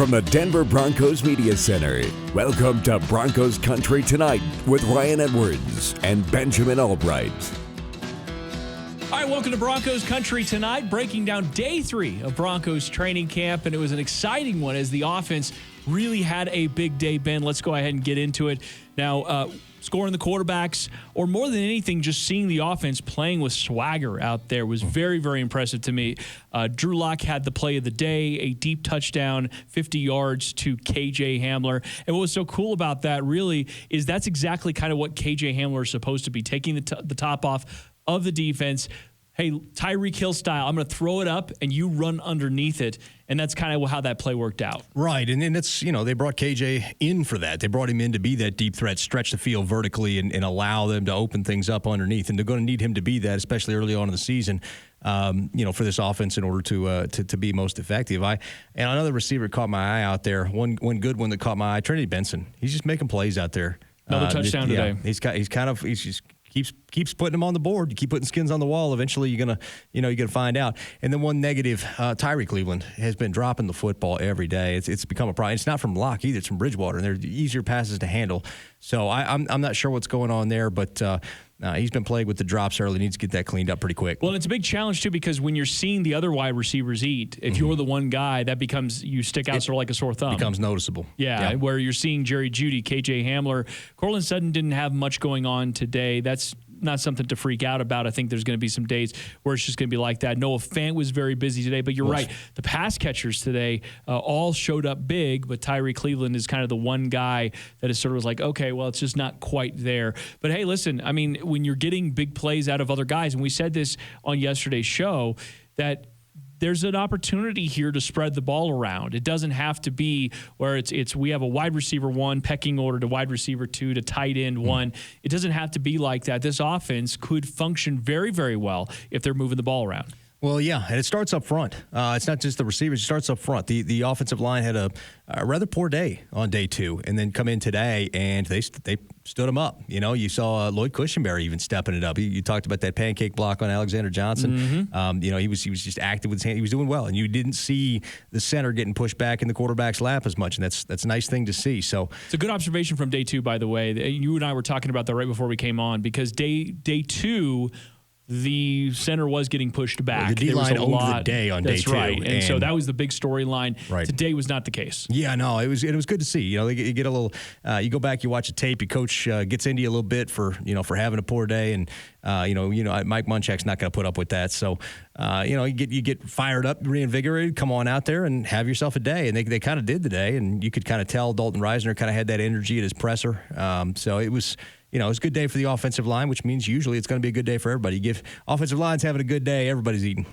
from the Denver Broncos Media Center, welcome to Broncos Country Tonight with Ryan Edwards and Benjamin Allbright. All right, welcome to Broncos Country Tonight, breaking down day 3 of Broncos training camp, and it was an exciting one as the offense really had a big day, Ben. Let's go ahead and get into it. Now, scoring the quarterbacks, or more than anything, just seeing the offense playing with swagger out there was very, very impressive to me. Drew Lock had the play of the day, a deep touchdown, 50 yards to KJ Hamler. And what was so cool about that, really, is that's exactly kind of what KJ Hamler is supposed to be, taking the top off of the defense. Hey, Tyreek Hill style, I'm going to throw it up and you run underneath it. And that's kind of how that play worked out. Right. And it's, they brought KJ in for that. They brought him in to be that deep threat, stretch the field vertically and allow them to open things up underneath. And they're going to need him to be that, especially early on in the season, for this offense in order to be most effective. And another receiver caught my eye out there. One good one that caught my eye, Trinity Benson. He's just making plays out there. Another touchdown today. He's just keeps putting them on the board. You keep putting skins on the wall. Eventually, you're gonna find out. And then one negative, Tyree Cleveland has been dropping the football every day. It's become a problem. It's not from Locke either. It's from Bridgewater, and they're easier passes to handle. So I'm not sure what's going on there, but he's been plagued with the drops early. Needs to get that cleaned up pretty quick. Well, it's a big challenge too, because when you're seeing the other wide receivers eat, if you're the one guy, that becomes, you stick out sort of like a sore thumb. Becomes noticeable. Yeah, where you're seeing Jerry Jeudy, KJ Hamler. Cortland Sutton didn't have much going on today. That's not something to freak out about. I think there's going to be some days where it's just going to be like that. Noah Fant was very busy today, but you're right. The pass catchers today all showed up big, but Tyree Cleveland is kind of the one guy that is sort of like, okay, well, it's just not quite there. But hey, listen, I mean, when you're getting big plays out of other guys, and we said this on yesterday's show, that there's an opportunity here to spread the ball around. It doesn't have to be where it's we have a wide receiver 1 pecking order to wide receiver 2 to tight end 1. It doesn't have to be like that. This offense could function very, very well if they're moving the ball around. Well, yeah, and it starts up front. It's not just the receivers. It starts up front. The offensive line had a rather poor day on day 2, and then come in today, and they stood him up. You saw Lloyd Cushenberry even stepping it up. You talked about that pancake block on Alexander Johnson. He was just active with his hand. He was doing well, and you didn't see the center getting pushed back in the quarterback's lap as much, and that's a nice thing to see. So it's a good observation from day 2, by the way. You and I were talking about that right before we came on, because day 2, the center was getting pushed back. The D-line owned the day on day 2. That's right. And so that was the big storyline. Right. Today was not the case. Yeah, no, it was good to see. You get a little, you go back, you watch a tape, your coach gets into you a little bit for having a poor day, and Mike Munchak's not going to put up with that. So, you get fired up, reinvigorated, come on out there and have yourself a day. And they kind of did today, and you could kind of tell Dalton Reisner kind of had that energy at his presser. So it was, it's a good day for the offensive line, which means usually it's going to be a good day for everybody. You give offensive lines having a good day, everybody's eating.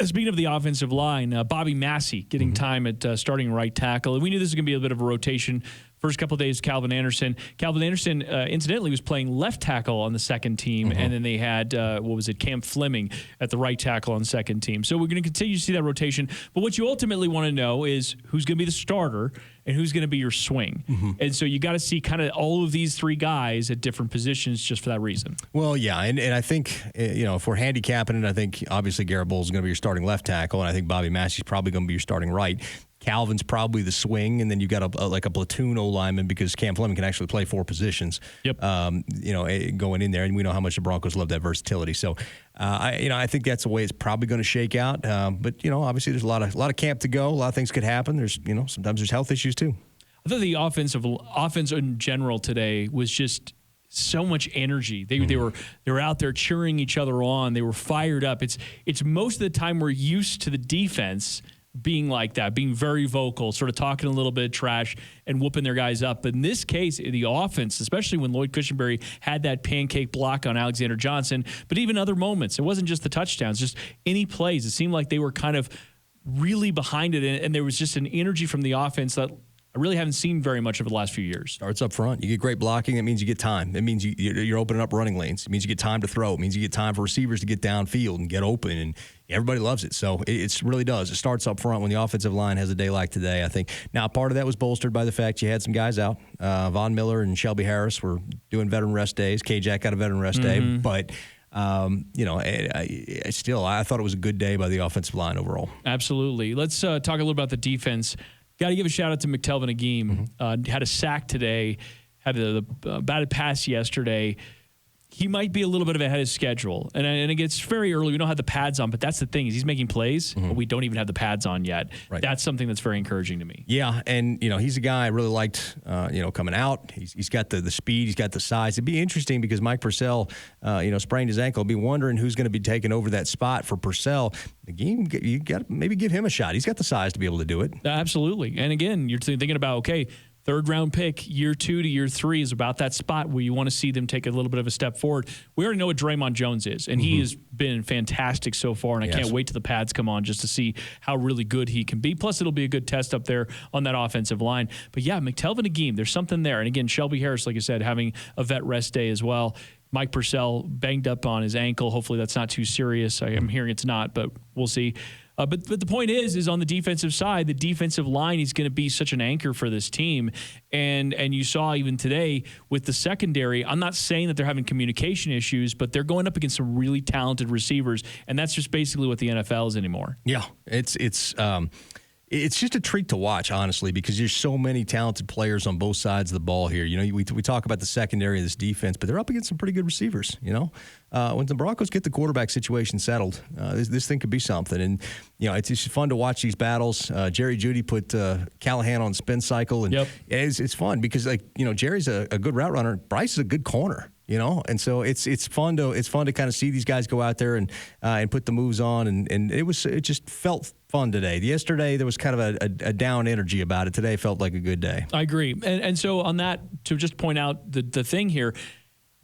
Speaking of the offensive line, Bobby Massey getting time at starting right tackle. And we knew this was going to be a bit of a rotation. First couple of days, Calvin Anderson. Calvin Anderson, incidentally, was playing left tackle on the second team, and then they had, Cam Fleming at the right tackle on the second team. So we're going to continue to see that rotation. But what you ultimately want to know is who's going to be the starter and who's going to be your swing. And so you got to see kind of all of these 3 guys at different positions just for that reason. Well, yeah, and I think, if we're handicapping it, I think obviously Garrett Bowles is going to be your starting left tackle, and I think Bobby Massey's probably going to be your starting right. Calvin's probably the swing, and then you got a platoon O-lineman, because Cam Fleming can actually play 4 positions. Yep. Going in there, and we know how much the Broncos love that versatility. So, I think that's the way it's probably going to shake out. But obviously there's a lot of camp to go. A lot of things could happen. There's sometimes there's health issues too. I thought the offense in general today was just so much energy. They were out there cheering each other on. They were fired up. It's most of the time we're used to the defense being like that, being very vocal, sort of talking a little bit of trash and whooping their guys up. But in this case, the offense, especially when Lloyd Cushenberry had that pancake block on Alexander Johnson, but even other moments, it wasn't just the touchdowns, just any plays. It seemed like they were kind of really behind it, and there was just an energy from the offense that I really haven't seen very much over the last few years. Starts up front. You get great blocking. That means you get time. That means you're opening up running lanes. It means you get time to throw. It means you get time for receivers to get downfield and get open, and everybody loves it. So it really does. It starts up front when the offensive line has a day like today, I think. Now, part of that was bolstered by the fact you had some guys out. Von Miller and Shelby Harris were doing veteran rest days. K-Jack got a veteran rest day. But I thought it was a good day by the offensive line overall. Absolutely. Let's talk a little about the defense. Got to give a shout out to McTelvin Agim. Had a sack today, had a batted pass yesterday. He might be a little bit ahead of his schedule. And it gets very early. We don't have the pads on, but that's the thing is he's making plays, but we don't even have the pads on yet. Right. That's something that's very encouraging to me. Yeah, and, he's a guy I really liked, coming out. He's got the speed. He's got the size. It'd be interesting because Mike Purcell, sprained his ankle. I'll be wondering who's going to be taking over that spot for Purcell. Again, you got to maybe give him a shot. He's got the size to be able to do it. Absolutely. And again, you're thinking about, okay, third-round pick, year 2 to year 3 is about that spot where you want to see them take a little bit of a step forward. We already know what Draymond Jones is, and he has been fantastic so far, and I can't wait till the pads come on just to see how really good he can be. Plus, it'll be a good test up there on that offensive line. But, yeah, McTelvin Agim, there's something there. And, again, Shelby Harris, like I said, having a vet rest day as well. Mike Purcell banged up on his ankle. Hopefully that's not too serious. I'm hearing it's not, but we'll see. But the point is on the defensive side, the defensive line is going to be such an anchor for this team. And you saw even today with the secondary, I'm not saying that they're having communication issues, but they're going up against some really talented receivers. And that's just basically what the NFL is anymore. Yeah, it's just a treat to watch, honestly, because there's so many talented players on both sides of the ball here. We talk about the secondary of this defense, but they're up against some pretty good receivers, When the Broncos get the quarterback situation settled, this thing could be something. And, it's just fun to watch these battles. Jerry Jeudy put Callahan on spin cycle, and it's fun because, Jerry's a good route runner. Bryce is a good corner. And so it's fun to kind of see these guys go out there and put the moves on, and it just felt fun today. Yesterday there was kind of a down energy about it. Today felt like a good day. I agree, and so on that, to just point out the thing here,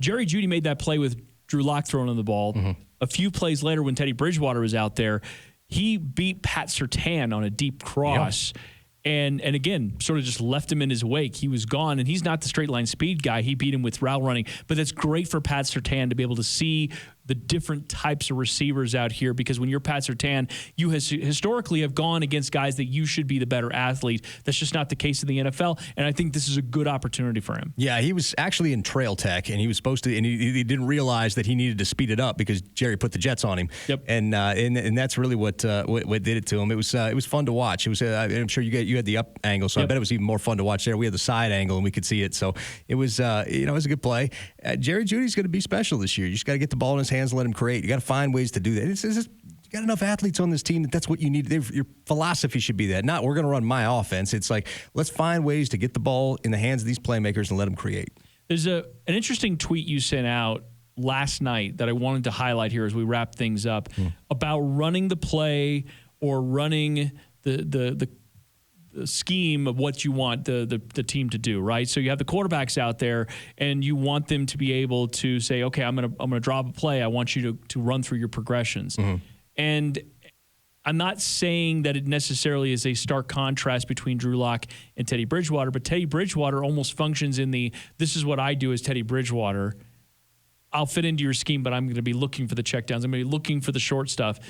Jerry Jeudy made that play with Drew Lock throwing on the ball. A few plays later, when Teddy Bridgewater was out there, he beat Pat Surtain on a deep cross. Yep. And again, sort of just left him in his wake. He was gone, and he's not the straight line speed guy. He beat him with route running. But that's great for Pat Surtain to be able to see the different types of receivers out here, because when you're Pat Surtain, you historically have gone against guys that you should be the better athlete. That's just not the case in the NFL, and I think this is a good opportunity for him. Yeah, he was actually in trail tech, and he was supposed to, and he didn't realize that he needed to speed it up because Jerry put the jets on him. Yep. And that's really what did it to him. It was fun to watch. It was I'm sure you had the up angle, so I bet it was even more fun to watch there. We had the side angle, and we could see it. So it was it was a good play. Jerry Jeudy's going to be special this year. You just got to get the ball in his hands and let him create. You got to find ways to do that. You got enough athletes on this team that's what you need. Your philosophy should be that. Not we're going to run my offense. It's like let's find ways to get the ball in the hands of these playmakers and let them create. There's an interesting tweet you sent out last night that I wanted to highlight here as we wrap things up about running the play or running the scheme of what you want the team to do, right? So you have the quarterbacks out there, and you want them to be able to say, okay, I'm gonna drop a play. I want you to run through your progressions. And I'm not saying that it necessarily is a stark contrast between Drew Lock and Teddy Bridgewater, but Teddy Bridgewater almost functions in this is what I do as Teddy Bridgewater. I'll fit into your scheme, but I'm going to be looking for the checkdowns. I'm going to be looking for the short stuff.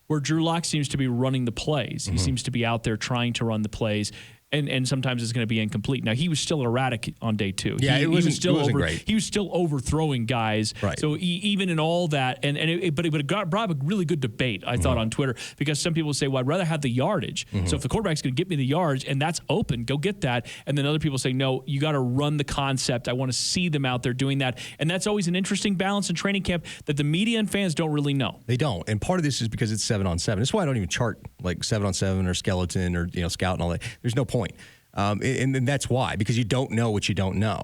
Where Drew Lock seems to be running the plays. He seems to be out there trying to run the plays, and sometimes it's going to be incomplete. Now, he was still erratic on day 2. Yeah, it wasn't great. He was still overthrowing guys. Right. So even in all that, but it brought a really good debate, I thought, on Twitter, because some people say, well, I'd rather have the yardage. So if the quarterback's going to get me the yards and that's open, go get that. And then other people say, no, you got to run the concept. I want to see them out there doing that. And that's always an interesting balance in training camp that the media and fans don't really know. They don't. And part of this is because it's 7-on-7. That's why I don't even chart like 7-on-7 or skeleton or scout and all that. There's no point. And that's why, because you don't know what you don't know,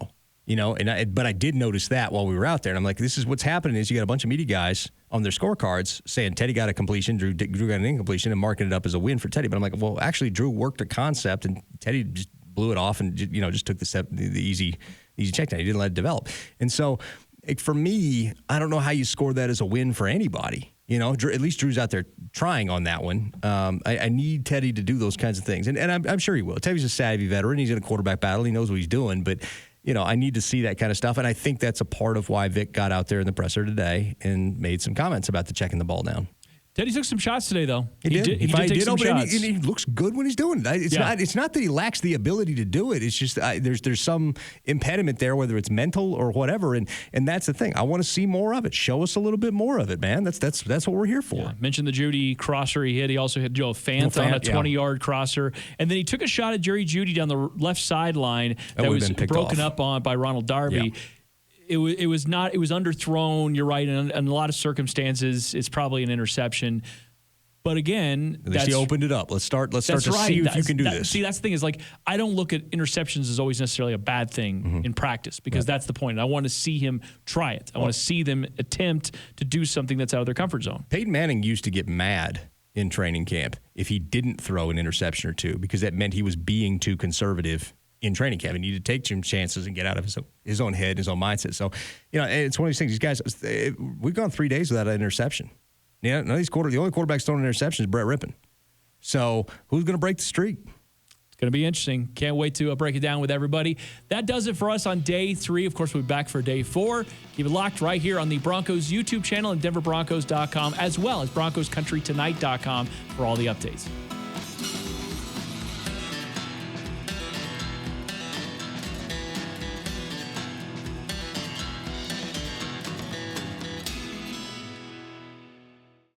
but I did notice that while we were out there, and I'm like, this is what's happening is you got a bunch of media guys on their scorecards saying Teddy got a completion, Drew got an incompletion, and marking it up as a win for Teddy. But I'm like, well, actually Drew worked a concept and Teddy just blew it off and just took the easy check down. He didn't let it develop. And so for me, I don't know how you score that as a win for anybody. At least Drew's out there trying on that one. I need Teddy to do those kinds of things. And I'm sure he will. Teddy's a savvy veteran. He's in a quarterback battle. He knows what he's doing. But, I need to see that kind of stuff. And I think that's a part of why Vic got out there in the presser today and made some comments about the checking the ball down. Teddy took some shots today, though. He did. He did take some shots. And he looks good when he's doing it. It's not that he lacks the ability to do it. It's just there's some impediment there, whether it's mental or whatever. And that's the thing. I want to see more of it. Show us a little bit more of it, man. That's what we're here for. Yeah. Mentioned the Judy crosser he hit. He also hit Joe Fant on a 20-yard crosser. And then he took a shot at Jerry Judy down the left sideline that was broken up on by Ronald Darby. Yeah. It was underthrown. You're right. In a lot of circumstances, it's probably an interception. But again, at least he opened it up. Let's start to see if you can do this. See, that's the thing is like I don't look at interceptions as always necessarily a bad thing in practice because that's the point. I want to see him try it. I want to see them attempt to do something that's out of their comfort zone. Peyton Manning used to get mad in training camp if he didn't throw an interception or two because that meant he was being too conservative in training camp. He needed to take some chances and get out of his own head, his own mindset. So, it's one of these things. These guys, we've gone 3 days without an interception. None of these the only quarterback throwing an interception is Brett Rippon. So, who's going to break the streak? It's going to be interesting. Can't wait to break it down with everybody. That does it for us on day 3. Of course, we'll be back for day 4. Keep it locked right here on the Broncos YouTube channel and DenverBroncos.com, as well as BroncosCountryTonight.com for all the updates.